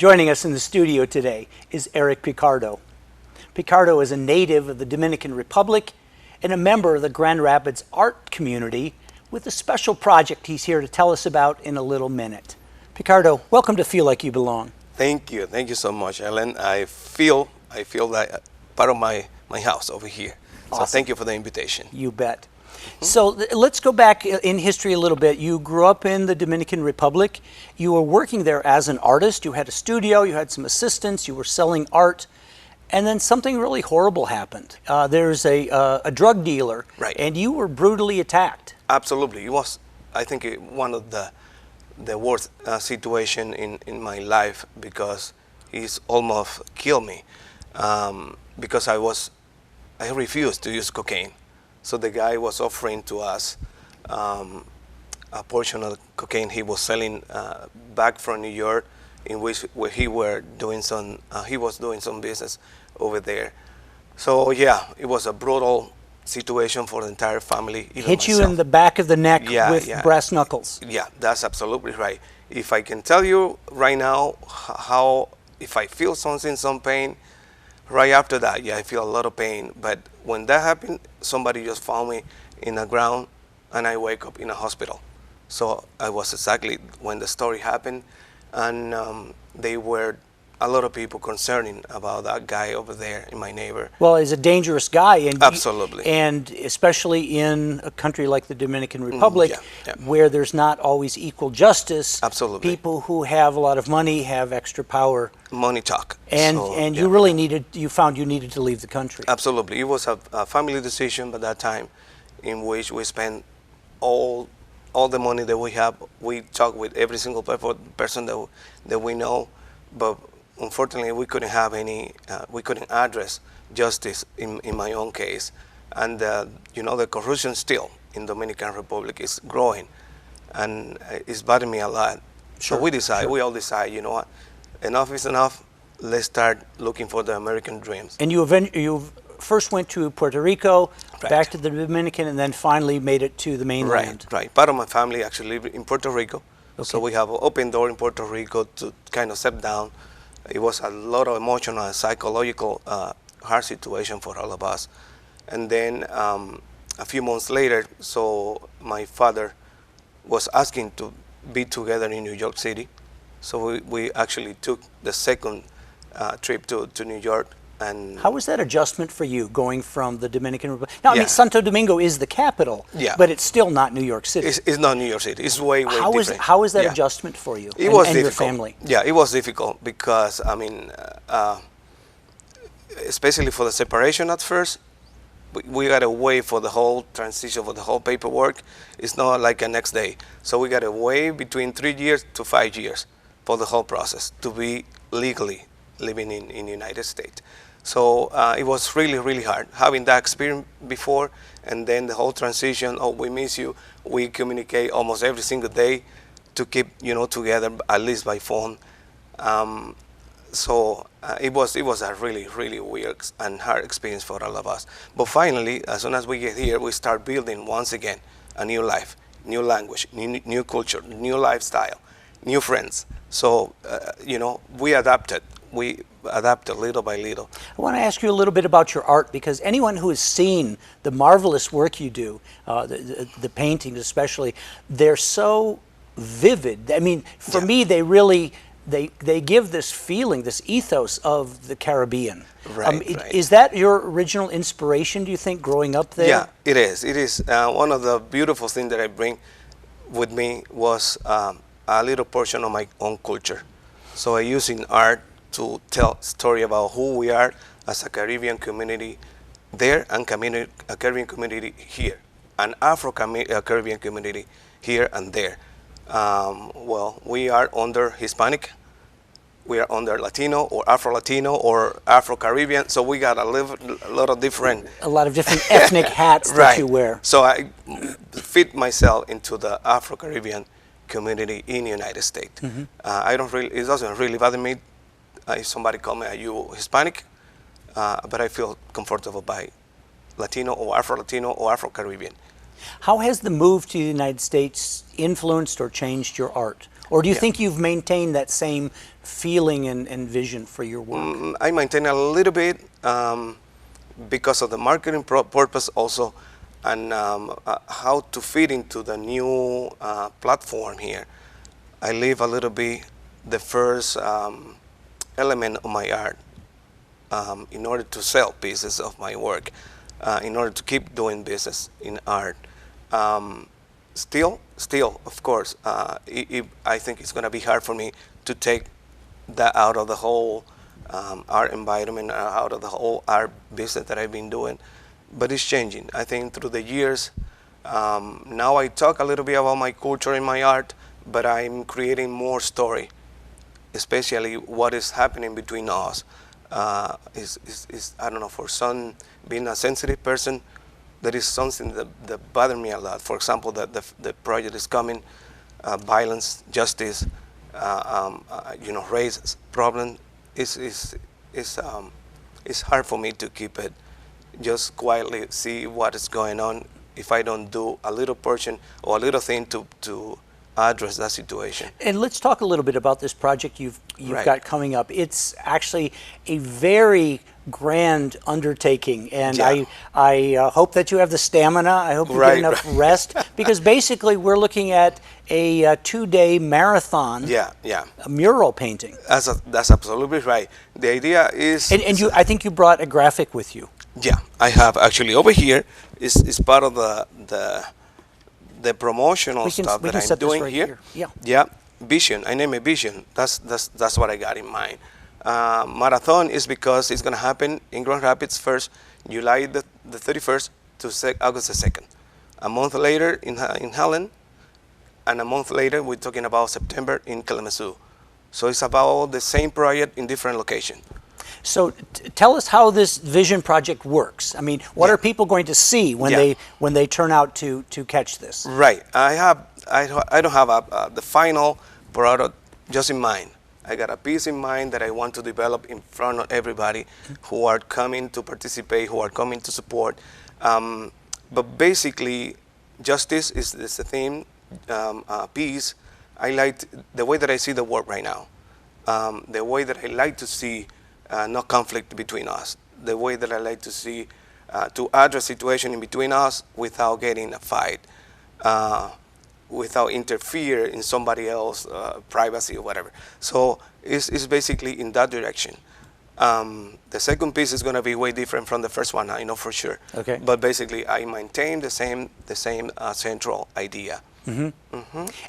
Joining us in the studio today is Erick Picardo. Picardo is a native of the Dominican Republic and a member of the Grand Rapids art community with a special project he's here to tell us about in a little minute. Picardo, welcome to Feel Like You Belong. Thank you so much, Ellen. I feel like part of my house over here. Awesome. So thank you for the invitation. You bet. So let's go back in history a little bit. You grew up in the Dominican Republic. You were working there as an artist. You had a studio, you had some assistants, you were selling art, and then something really horrible happened. There's a drug dealer, right, and you were brutally attacked. Absolutely. It was, I think, one of the worst situation in my life, because he's almost killed me because I refused to use cocaine. So the guy was offering to us a portion of cocaine he was selling back from New York, where he was doing some business over there. So yeah, it was a brutal situation for the entire family. Even Hit you myself. in the back of the neck with brass knuckles. Yeah, that's absolutely right. If I can tell you right now how, if I feel some pain, right after that, yeah, I feel a lot of pain. But when that happened, somebody just found me in the ground, and I wake up in a hospital. So I was exactly when the story happened, and they were a lot of people concerning about that guy over there in my neighbor. Well, he's a dangerous guy, and absolutely, and especially in a country like the Dominican Republic, where there's not always equal justice. Absolutely, people who have a lot of money have extra power. Money talk. And you really found you needed to leave the country. Absolutely, it was a family decision by that time, in which we spent all the money that we have. We talked with every single person that we know, but unfortunately, we couldn't have we couldn't address justice in my own case. And the corruption still in Dominican Republic is growing, and it's bothering me a lot. Sure, so we all decide, you know what, enough is enough. Let's start looking for the American dreams. And you first went to Puerto Rico, right, back to the Dominican, and then finally made it to the mainland. Right. Part of my family actually live in Puerto Rico. Okay. So we have an open door in Puerto Rico to kind of step down. It was a lot of emotional and psychological hard situation for all of us. And then a few months later, so my father was asking to be together in New York City. So we actually took the second trip to New York. And how was that adjustment for you, going from the Dominican Republic? Now, I mean, Santo Domingo is the capital, but it's still not New York City. It's not New York City. It's way different. How was that adjustment for you and difficult. Your family? Yeah, it was difficult because, I mean, especially for the separation at first, we got to wait for the whole transition, for the whole paperwork. It's not like a next day. So we got to wait between 3 years to 5 years for the whole process to be legally living in the United States. So it was really hard having that experience before, and then the whole transition. Oh, we miss you. We communicate almost every single day to keep together, at least by phone. So it was a really weird and hard experience for all of us. But finally, as soon as we get here, we start building once again a new life, new language, new culture, new lifestyle, new friends. So we adapted. We adapted little by little. I want to ask you a little bit about your art, because anyone who has seen the marvelous work you do, the paintings especially, they're so vivid. I mean, for me, they really, they give this feeling, this ethos of the Caribbean. Right. Is that your original inspiration, do you think, growing up there? Yeah, it is. It is. One of the beautiful things that I bring with me was a little portion of my own culture. So I use in art to tell story about who we are as a Caribbean community there, and a Caribbean community here, an Afro-Caribbean community here and there. Well, we are under Hispanic, we are under Latino or Afro-Latino or Afro-Caribbean, so we got a lot of different ethnic hats that you wear. So I fit myself into the Afro-Caribbean community in the United States. It doesn't really bother me if somebody call me, are you Hispanic? But I feel comfortable by Latino or Afro-Latino or Afro-Caribbean. How has the move to the United States influenced or changed your art Or do you Yeah. think you've maintained that same feeling and vision for your work? I maintain a little bit because of the marketing purpose also, and how to fit into the new platform here. I leave a little bit the first element of my art in order to sell pieces of my work, in order to keep doing business in art. Still, of course, I think it's going to be hard for me to take that out of the whole art environment, out of the whole art business that I've been doing. But it's changing. I think through the years, now I talk a little bit about my culture and my art, but I'm creating more story, especially what is happening between us. Is I don't know, for some, being a sensitive person, there is something that bothers me a lot. For example, that the project is coming, violence, justice, race problem. It's hard for me to keep it, just quietly see what is going on if I don't do a little portion or a little thing to address that situation. And let's talk a little bit about this project you've Right. got coming up. It's actually a very grand undertaking, and Yeah. I hope that you have the stamina. I hope you Right, get enough right. rest, because basically we're looking at a 2-day marathon, Yeah, a mural painting. that's absolutely right. The idea is, And I think you brought a graphic with you. yeah, I have actually over here is part of the promotional stuff We that can I'm set this doing right here. Yeah. Yeah, vision. I name it vision. That's what I got in mind. Marathon is because it's going to happen in Grand Rapids first, July the 31st to August the 2nd. A month later in Helen, and a month later we're talking about September in Kalamazoo. So it's about the same project in different location. So tell us how this vision project works. I mean, what Yeah. are people going to see when Yeah. they turn out to catch this? Right. I don't have the final product just in mind. I got a piece in mind that I want to develop in front of everybody who are coming to participate, who are coming to support. But basically, justice is the theme, peace. I like the way that I see the world right now, the way that I like to see no conflict between us, the way that I like to see to address situation in between us without getting a fight, without interfere in somebody else's privacy or whatever. So it's basically in that direction. The second piece is going to be way different from the first one, I know for sure. Okay. But basically, I maintain the same central idea.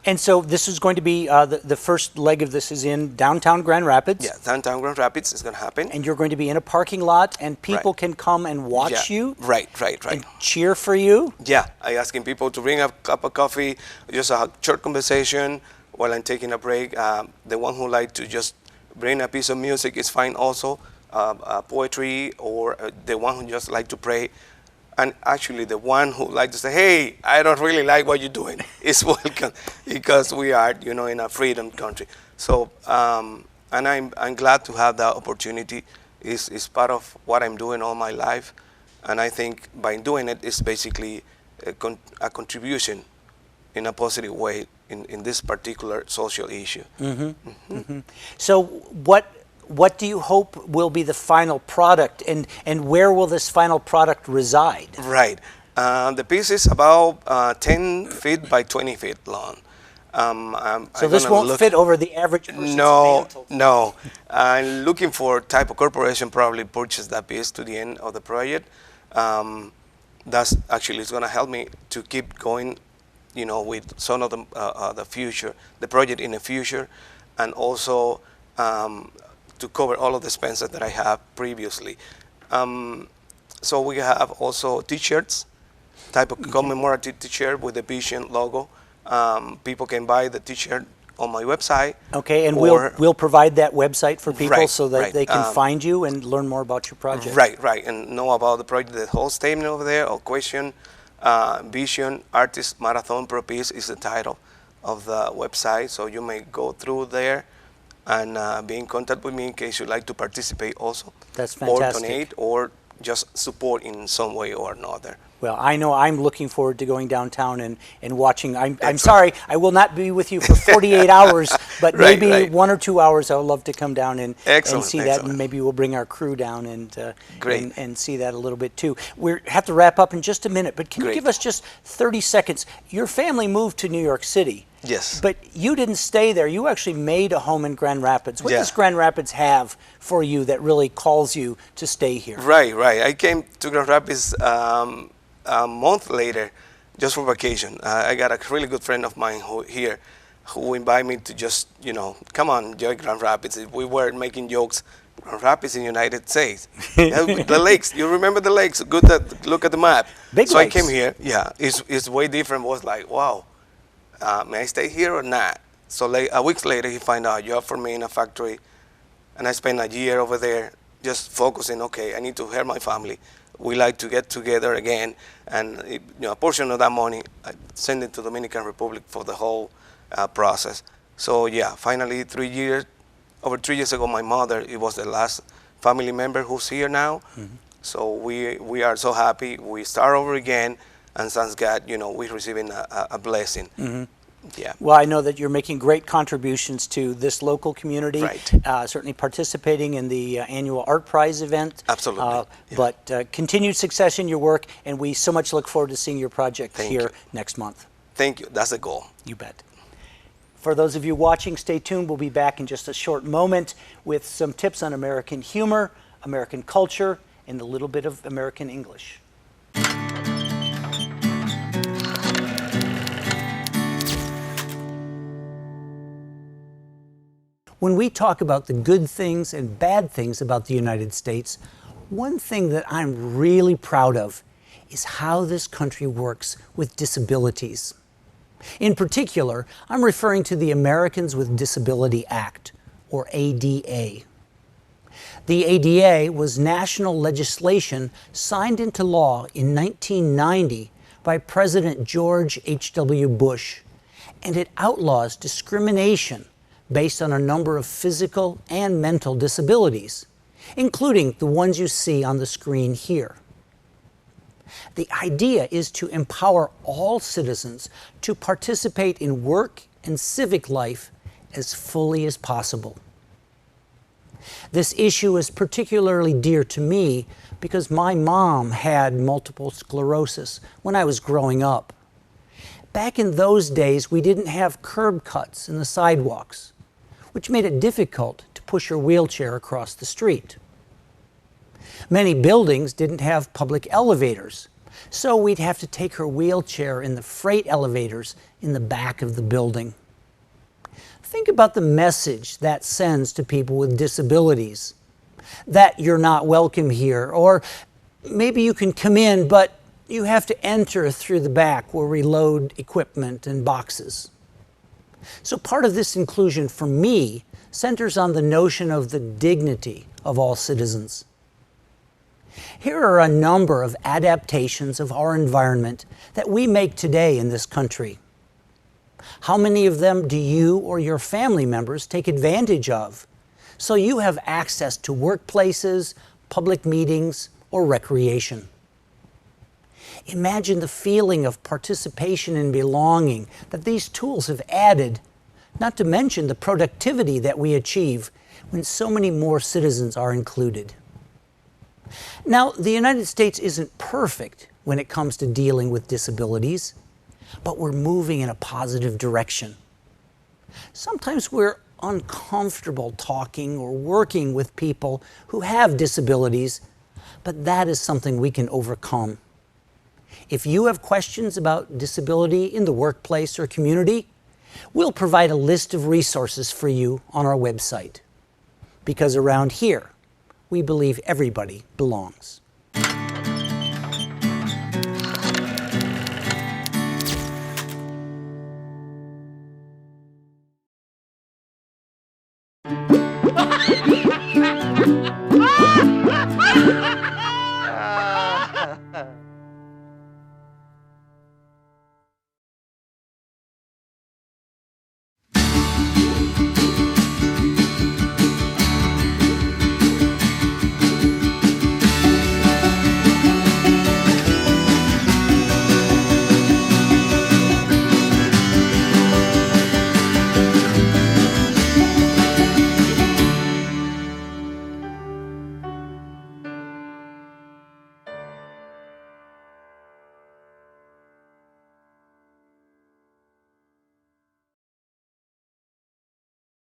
And so this is going to be the first leg of this is in downtown Grand Rapids. Yeah, downtown Grand Rapids is going to happen. And you're going to be in a parking lot, and people Right. can come and watch Yeah, you Right. and cheer for you. Yeah, I asking people to bring a cup of coffee, just a short conversation while I'm taking a break. The one who like to just bring a piece of music is fine also, poetry, or the one who just like to pray. And actually the one who like to say, hey, I don't really like what you're doing, is welcome, because we are, in a freedom country. So, and I'm glad to have that opportunity. It's part of what I'm doing all my life. And I think by doing it, it's basically a contribution in a positive way in this particular social issue. So what do you hope will be the final product, and where will this final product reside? Right. The piece is about 10 feet by 20 feet long. So this won't fit over the average person's mantle. No. I'm looking for type of corporation probably purchase that piece to the end of the project. That's actually is going to help me to keep going, with some of the future, the project in the future, and also to cover all of the expenses that I have previously. So we have also T-shirts, type of commemorative T-shirt with the Vision logo. People can buy the T-shirt on my website. Okay, and or- we'll provide that website for people Right, so that right. they can find you and learn more about your project. Right, and know about the project, the whole statement over there, or question, Vision Artist Marathon Pro Piece is the title of the website. So you may go through there and be in contact with me in case you'd like to participate also. That's Or fantastic. donate, or just support in some way or another. Well, I know I'm looking forward to going downtown and watching. I'm sorry, I will not be with you for 48 hours, but Right, maybe right. 1 or 2 hours I would love to come down and see that, Excellent. and maybe we'll bring our crew down and, Great. and see that a little bit too. We have to wrap up in just a minute, but can you Great. give us just 30 seconds? Your family moved to New York City. Yes. But you didn't stay there. You actually made a home in Grand Rapids. What Yeah. does Grand Rapids have for you that really calls you to stay here? Right. I came to Grand Rapids a month later, just for vacation. I got a really good friend of mine who invited me to just, come on, enjoy Grand Rapids. We were making jokes. Grand Rapids in the United States. The lakes. You remember the lakes? Good. Look at the map. Big so lakes. I came here. Yeah, it's way different. Was like, wow, may I stay here or not? So a week later, he find out a job for me in a factory, and I spent a year over there just focusing. Okay, I need to help my family. We like to get together again, and a portion of that money I send it to Dominican Republic for the whole process. So yeah, finally over 3 years ago, my mother, it was the last family member who's here now. Mm-hmm. So we are so happy. We start over again, and thanks God, we're receiving a blessing. Mm-hmm. Yeah. Well, I know that you're making great contributions to this local community. Right. Certainly participating in the annual Art Prize event. Absolutely. Yeah. But continued success in your work, and we so much look forward to seeing your project here next month. Thank you. That's the goal. You bet. For those of you watching, stay tuned. We'll be back in just a short moment with some tips on American humor, American culture, and a little bit of American English. When we talk about the good things and bad things about the United States, one thing that I'm really proud of is how this country works with disabilities. In particular, I'm referring to the Americans with Disability Act, or ADA. The ADA was national legislation signed into law in 1990 by President George H.W. Bush, and it outlaws discrimination based on a number of physical and mental disabilities, including the ones you see on the screen here. The idea is to empower all citizens to participate in work and civic life as fully as possible. This issue is particularly dear to me because my mom had multiple sclerosis when I was growing up. Back in those days, we didn't have curb cuts in the sidewalks, which made it difficult to push her wheelchair across the street. Many buildings didn't have public elevators, so we'd have to take her wheelchair in the freight elevators in the back of the building. Think about the message that sends to people with disabilities, that you're not welcome here, or maybe you can come in, but you have to enter through the back where we load equipment and boxes. So part of this inclusion for me centers on the notion of the dignity of all citizens. Here are a number of adaptations of our environment that we make today in this country. How many of them do you or your family members take advantage of so you have access to workplaces, public meetings, or recreation? Imagine the feeling of participation and belonging that these tools have added, not to mention the productivity that we achieve when so many more citizens are included. Now, the United States isn't perfect when it comes to dealing with disabilities, but we're moving in a positive direction. Sometimes we're uncomfortable talking or working with people who have disabilities, but that is something we can overcome. If you have questions about disability in the workplace or community, we'll provide a list of resources for you on our website. Because around here, we believe everybody belongs.